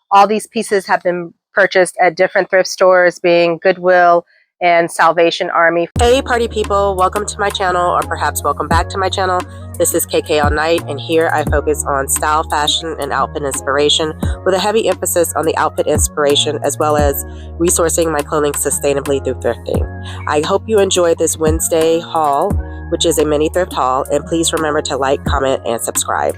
All these pieces have been purchased at different thrift stores, being Goodwill and Salvation Army. Hey party people, welcome to my channel, or perhaps welcome back to my channel. This is KK All Night, and here I focus on style, fashion, and outfit inspiration with a heavy emphasis on the outfit inspiration as well as resourcing my clothing sustainably through thrifting. I hope you enjoyed this Wednesday haul, which is a mini thrift haul, and please remember to like, comment, and subscribe.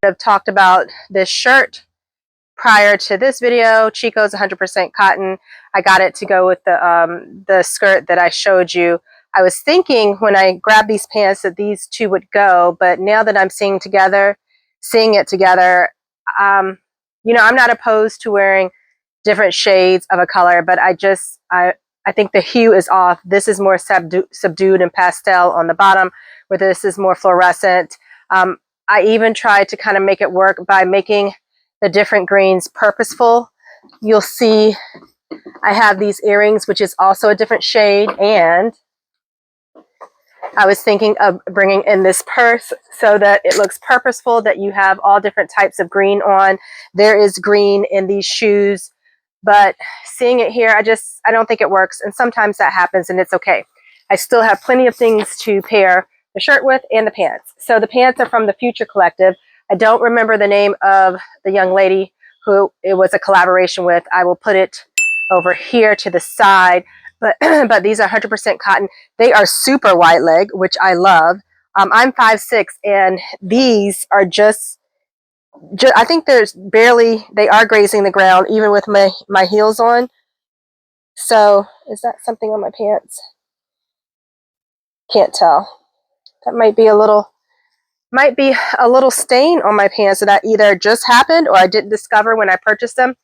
I've talked about this shirt prior to this video. Chico's 100% cotton. I got it to go with the skirt that I showed you. I was thinking when I grabbed these pants that these two would go, but now that I'm seeing it together, you know, I'm not opposed to wearing different shades of a color, but I think the hue is off. This is more subdued and pastel on the bottom, where this is more fluorescent. I even tried to kind of make it work by making the different greens purposeful. You'll see I have these earrings, which is also a different shade, and I was thinking of bringing in this purse so that it looks purposeful, that you have all different types of green on. There is green in these shoes, but seeing it here, I don't think it works, and sometimes that happens, and it's okay. I still have plenty of things to pair the shirt with and the pants. So the pants are from the Future Collective. I don't remember the name of the young lady who it was a collaboration with. I will put it over here to the side, but but these are 100% cotton. They are super wide leg, which I love. I'm 5'6", and these are just I think there's barely, they are grazing the ground even with my heels on. So is that something on my pants? Can't tell. That might be a little stain on my pants that either just happened or I didn't discover when I purchased them.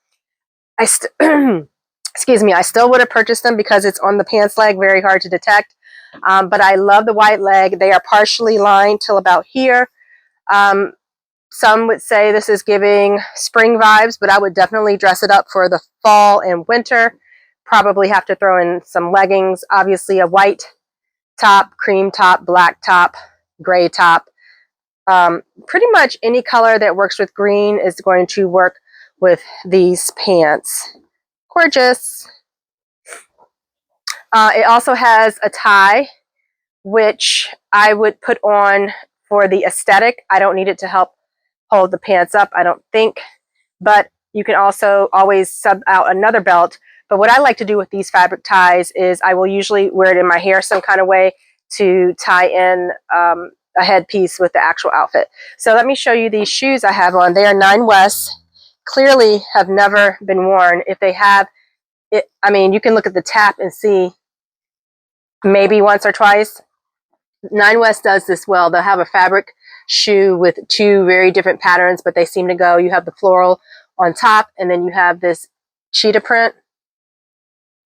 Excuse me, I still would have purchased them because it's on the pants leg, very hard to detect. But I love the white leg. They are partially lined till about here. Some would say this is giving spring vibes, but I would definitely dress it up for the fall and winter. Probably have to throw in some leggings, obviously a white top, cream top, black top, gray top. Pretty much any color that works with green is going to work with these pants. Gorgeous. It also has a tie, which I would put on for the aesthetic. I don't need it to help hold the pants up, I don't think, but you can also always sub out another belt. But what I like to do with these fabric ties is I will usually wear it in my hair some kind of way to tie in a headpiece with the actual outfit. So let me show you these shoes I have on. They are 9 West. Clearly have never been worn. If they have, I mean, you can look at the tap and see maybe once or twice. 9 West does this well. They'll have a fabric shoe with two very different patterns, but they seem to go. You have the floral on top, and then you have this cheetah print,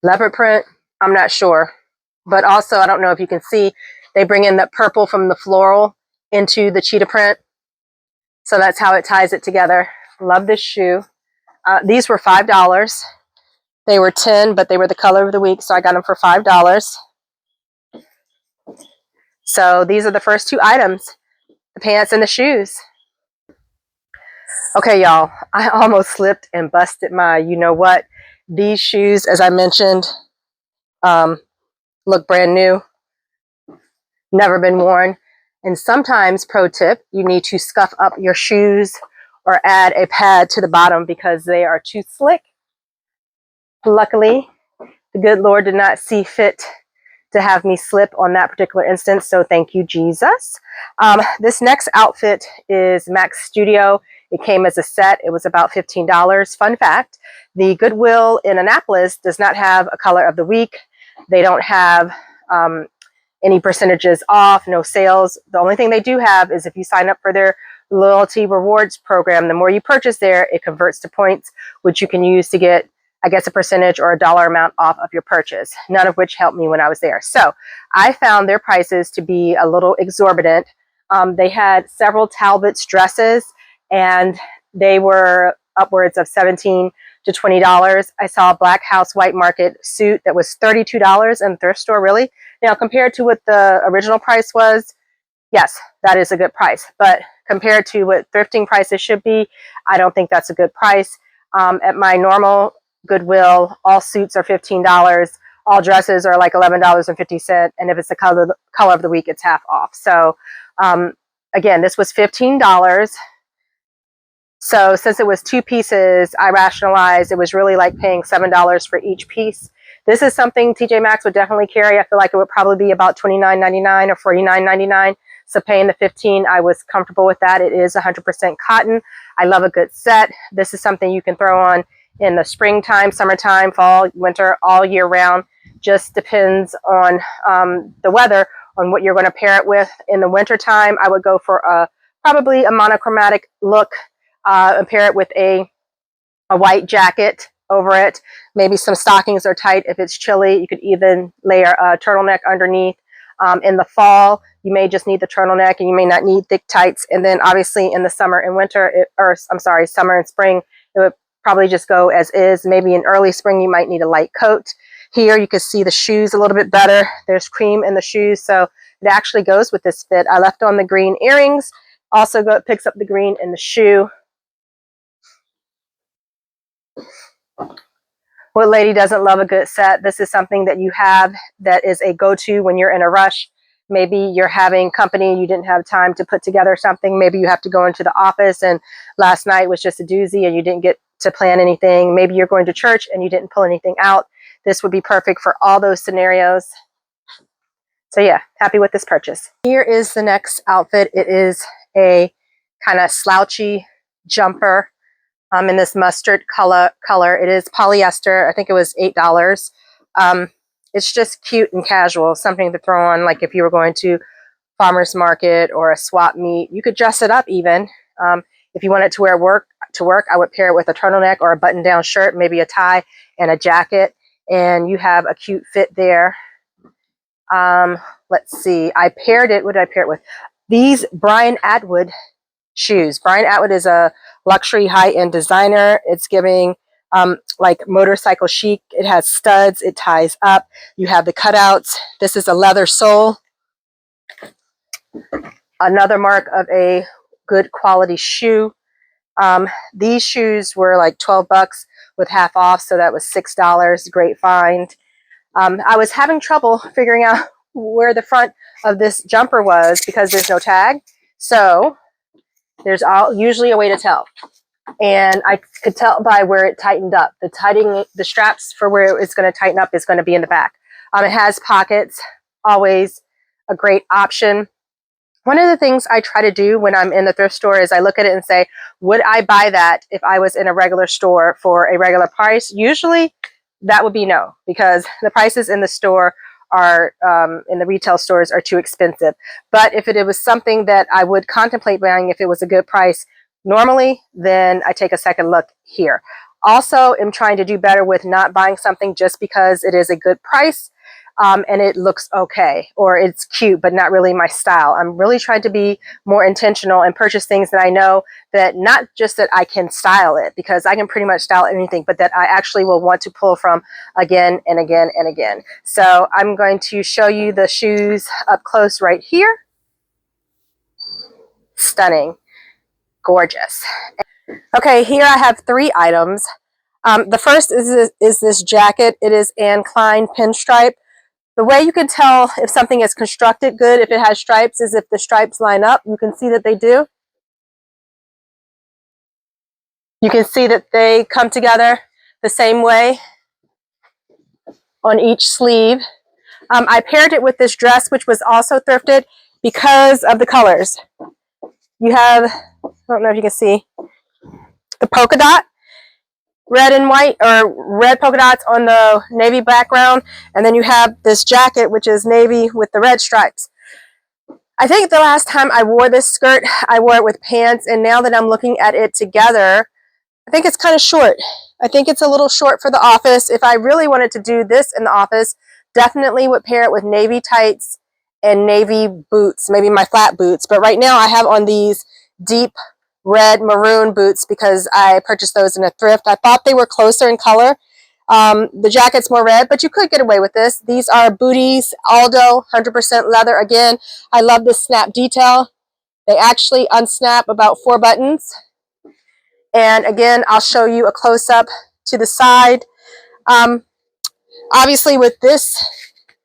leopard print. I'm not sure. But also, I don't know if you can see, they bring in the purple from the floral into the cheetah print. So that's how it ties it together. Love this shoe. These were $5. They were 10, but they were the color of the week, so I got them for $5. So these are the first two items, the pants and the shoes. Okay, y'all, I almost slipped and busted my, you know what? These shoes, as I mentioned, look brand new, never been worn. And sometimes, pro tip, you need to scuff up your shoes or add a pad to the bottom because they are too slick. Luckily, the good Lord did not see fit to have me slip on that particular instance, so thank you, Jesus. This next outfit is Max Studio. It came as a set. It was about $15. Fun fact, the Goodwill in Annapolis does not have a color of the week. They don't have any percentages off, no sales. The only thing they do have is if you sign up for their loyalty rewards program, the more you purchase there, it converts to points, which you can use to get, I guess, a percentage or a dollar amount off of your purchase, none of which helped me when I was there. So I found their prices to be a little exorbitant. They had several Talbot's dresses, and they were upwards of $17 to $20. I saw a Black House White Market suit that was $32 in the thrift store, really. Now, compared to what the original price was, yes, that is a good price. But compared to what thrifting prices should be, I don't think that's a good price. At my normal Goodwill, all suits are $15. All dresses are like $11.50. And if it's the color of the week, it's half off. So again, this was $15. So since it was 2 pieces, I rationalized it was really like paying $7 for each piece. This is something TJ Maxx would definitely carry. I feel like it would probably be about $29.99 or $49.99. So paying the $15, I was comfortable with that. It is 100% cotton. I love a good set. This is something you can throw on in the springtime, summertime, fall, winter, all year round. Just depends on the weather, on what you're going to pair it with. In the wintertime, I would go for probably a monochromatic look and pair it with a white jacket over it. Maybe some stockings are tight if it's chilly. You could even layer a turtleneck underneath. In the fall, you may just need the turtleneck and you may not need thick tights. And then obviously in the summer and winter, summer and spring, it would probably just go as is. Maybe in early spring, you might need a light coat. Here you can see the shoes a little bit better. There's cream in the shoes, so it actually goes with this fit. I left on the green earrings. Also picks up the green in the shoe. What lady doesn't love a good set? This is something that you have that is a go-to when you're in a rush. Maybe you're having company, you didn't have time to put together something. Maybe you have to go into the office and last night was just a doozy and you didn't get to plan anything. Maybe you're going to church and you didn't pull anything out. This would be perfect for all those scenarios. So yeah, happy with this purchase. Here is the next outfit. It is a kind of slouchy jumper. In this mustard color. It is polyester. I think it was $8. It's just cute and casual, something to throw on like if you were going to farmer's market or a swap meet. You could dress it up even. If you wanted to wear work, I would pair it with a turtleneck or a button-down shirt, maybe a tie and a jacket, and you have a cute fit there. Let's see. I paired it. What did I pair it with? These Brian Atwood shoes. Brian Atwood is a luxury high-end designer. It's giving like motorcycle chic. It has studs. It ties up. You have the cutouts. This is a leather sole. Another mark of a good quality shoe. These shoes were like $12 with half off, so that was $6. Great find. I was having trouble figuring out where the front of this jumper was because there's no tag. So there's usually a way to tell. And I could tell by where it tightened up. The straps for where it's going to tighten up is going to be in the back. It has pockets, always a great option. One of the things I try to do when I'm in the thrift store is I look at it and say, would I buy that if I was in a regular store for a regular price? Usually that would be no, because the prices in the store are in the retail stores are too expensive. But if it was something that I would contemplate buying if it was a good price normally, then I take a second look here. Also, I'm trying to do better with not buying something just because it is a good price and it looks okay or it's cute but not really my style. I'm really trying to be more intentional and purchase things that I know that not just that I can style it, because I can pretty much style anything, but that I actually will want to pull from again and again and again. So I'm going to show you the shoes up close right here. Stunning. Gorgeous. Okay, here I have 3 items. The first is this jacket. It is Anne Klein pinstripe. The way you can tell if something is constructed good, if it has stripes, is if the stripes line up. You can see that they do. You can see that they come together the same way on each sleeve. I paired it with this dress, which was also thrifted because of the colors. You have, I don't know if you can see, the polka dot, red and white, or red polka dots on the navy background, and then you have this jacket, which is navy with the red stripes. I think the last time I wore this skirt, I wore it with pants, and now that I'm looking at it together, I think it's kind of short. I think it's a little short for the office. If I really wanted to do this in the office, definitely would pair it with navy tights and navy boots, maybe my flat boots. But right now I have on these deep red maroon boots because I purchased those in a thrift. I thought they were closer in color. The jacket's more red, but you could get away with this. These are booties, Aldo, 100% leather. Again, I love this snap detail. They actually unsnap about 4 buttons. And again, I'll show you a close-up to the side. Obviously with this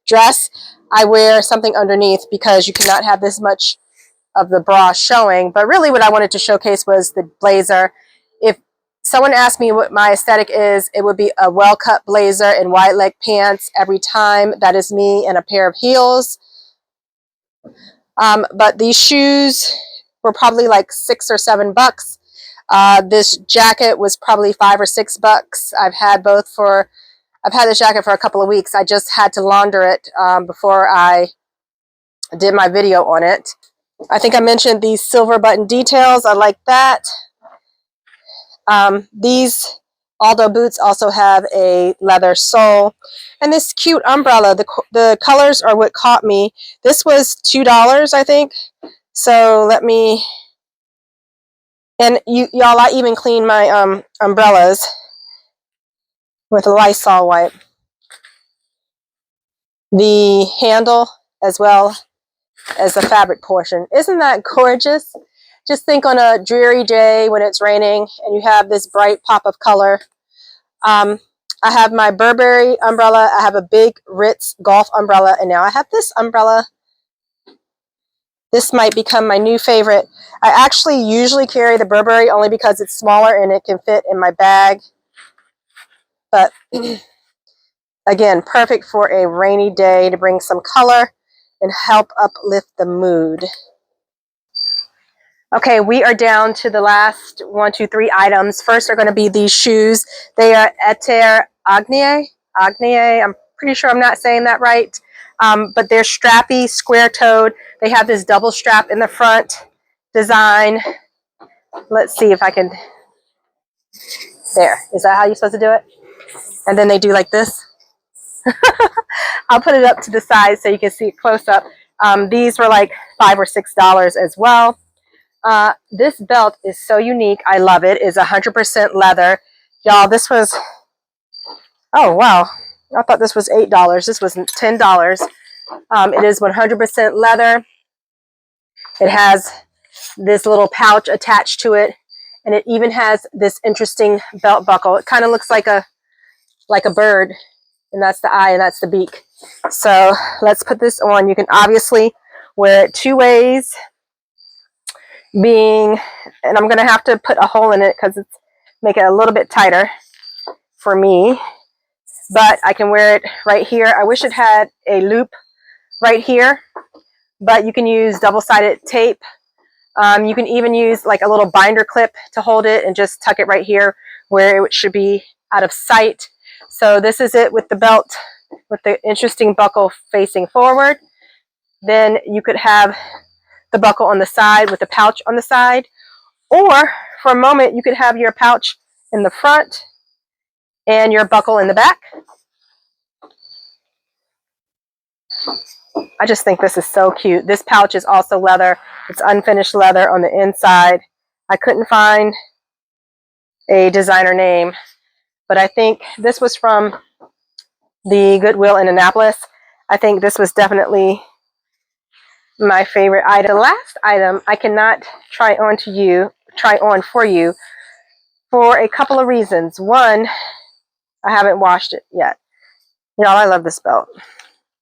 dress, I wear something underneath because you cannot have this much of the bra showing. But really what I wanted to showcase was the blazer. If someone asked me what my aesthetic is, it would be a well-cut blazer and wide leg pants every time. That is me, and a pair of heels. But these shoes were probably like $6 or $7. This jacket was probably $5 or $6. I've had this jacket for a couple of weeks. I just had to launder it before I did my video on it. I think I mentioned these silver button details. I like that. These Aldo boots also have a leather sole. And this cute umbrella, the colors are what caught me. This was $2, I think. So let me, and y'all, I even clean my umbrellas with a Lysol wipe. The handle as well as the fabric portion. Isn't that gorgeous? Just think on a dreary day when it's raining and you have this bright pop of color. I have my Burberry umbrella. I have a big Ritz golf umbrella, and now I have this umbrella. This might become my new favorite. I actually usually carry the Burberry only because it's smaller and it can fit in my bag. But again, perfect for a rainy day to bring some color and help uplift the mood. Okay, we are down to the last 1, 2, 3 items. First are going to be these shoes. They are Eter Agnie. I'm pretty sure I'm not saying that right. But they're strappy, square-toed. They have this double strap in the front design. Let's see if I can. There. Is that how you're supposed to do it? And then they do like this. I'll put it up to the side so you can see it close up. These were like $5 or $6 as well. This belt is so unique. I love it. It's 100% leather. Y'all, this was, oh wow, I thought this was $8. This was $10. It is 100% leather. It has this little pouch attached to it, and it even has this interesting belt buckle. It kind of looks like a bird, and that's the eye and that's the beak. So let's put this on. You can obviously wear it 2 ways. And I'm going to have to put a hole in it because it's make it a little bit tighter for me, but I can wear it right here. I wish it had a loop right here, but you can use double-sided tape. You can even use like a little binder clip to hold it and just tuck it right here where it should be out of sight. So this is it with the belt with the interesting buckle facing forward. Then you could have the buckle on the side with the pouch on the side, or for a moment you could have your pouch in the front and your buckle in the back. I just think this is so cute. This pouch is also leather. It's unfinished leather on the inside. I couldn't find a designer name, but I think this was from the Goodwill in Annapolis. I think this was definitely my favorite item. The last item I cannot try on for you for a couple of reasons. One, I haven't washed it yet. Y'all, I love this belt.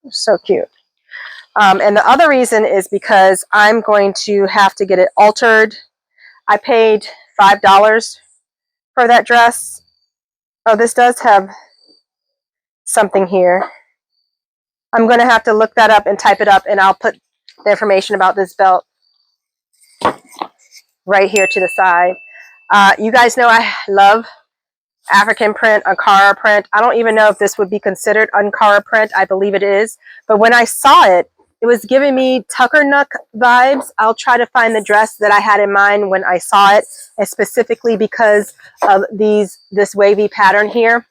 It's so cute. And the other reason is because I'm going to have to get it altered. I paid $5 for that dress. Oh, this does have something here. I'm going to have to look that up and type it up, and I'll put the information about this belt right here to the side. You guys know I love African print, Ankara print. I don't even know if this would be considered Ankara print. I believe it is. But when I saw it, it was giving me Tucker Nook vibes. I'll try to find the dress that I had in mind when I saw it, and specifically because of this wavy pattern here.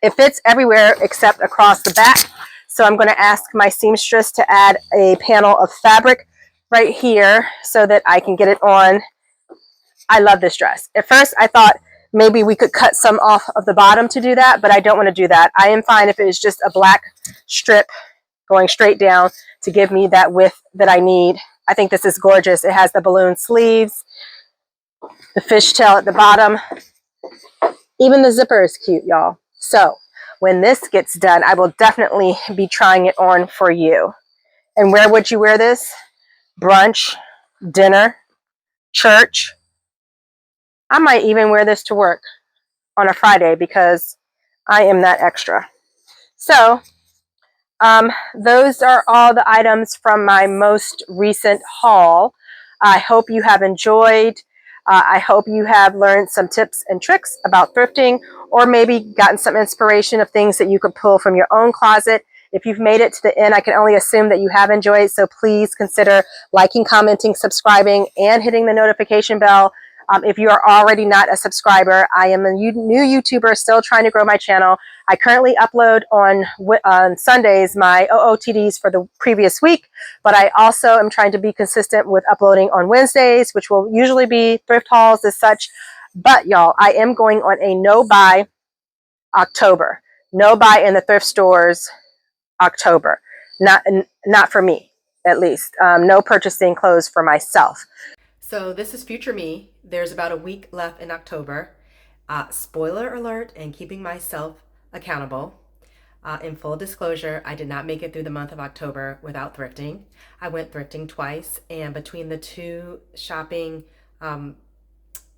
It fits everywhere except across the back. So I'm going to ask my seamstress to add a panel of fabric right here so that I can get it on. I love this dress. At first I thought maybe we could cut some off of the bottom to do that, but I don't want to do that. I am fine if it is just a black strip going straight down to give me that width that I need. I think this is gorgeous. It has the balloon sleeves. The fishtail at the bottom. Even the zipper is cute, y'all. So when this gets done, I will definitely be trying it on for you. And where would you wear this? Brunch, dinner, church. I might even wear this to work on a Friday because I am that extra. So those are all the items from my most recent haul. I hope you have enjoyed. I hope you have learned some tips and tricks about thrifting, or maybe gotten some inspiration of things that you could pull from your own closet. If you've made it to the end, I can only assume that you have enjoyed. So please consider liking, commenting, subscribing, and hitting the notification bell. If you are already not a subscriber, I am a new YouTuber still trying to grow my channel. I currently upload on Sundays my OOTDs for the previous week, but I also am trying to be consistent with uploading on Wednesdays, which will usually be thrift hauls as such. But y'all, I am going on a no-buy October. No buy in the thrift stores October. Not for me, at least. No purchasing clothes for myself. So this is future me. There's about a week left in October. Spoiler alert, and keeping myself accountable. In full disclosure, I did not make it through the month of October without thrifting. I went thrifting twice, and between the two shopping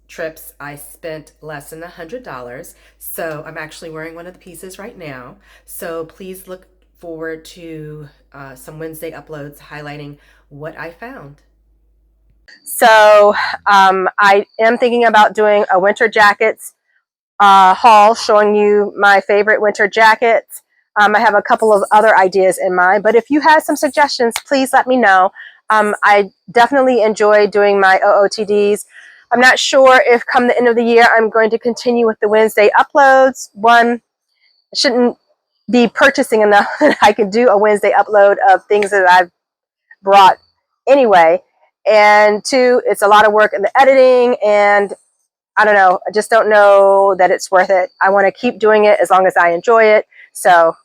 trips, I spent less than $100. So I'm actually wearing one of the pieces right now. So please look forward to some Wednesday uploads highlighting what I found. So I am thinking about doing a winter jackets haul showing you my favorite winter jackets. I have a couple of other ideas in mind, but if you have some suggestions, please let me know. I definitely enjoy doing my OOTDs. I'm not sure if come the end of the year I'm going to continue with the Wednesday uploads. One, I shouldn't be purchasing enough that I can do a Wednesday upload of things that I've brought anyway. And two, it's a lot of work in the editing, and I don't know, I just don't know that it's worth it. I want to keep doing it as long as I enjoy it. So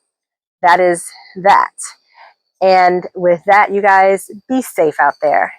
that is that. And with that, you guys, be safe out there.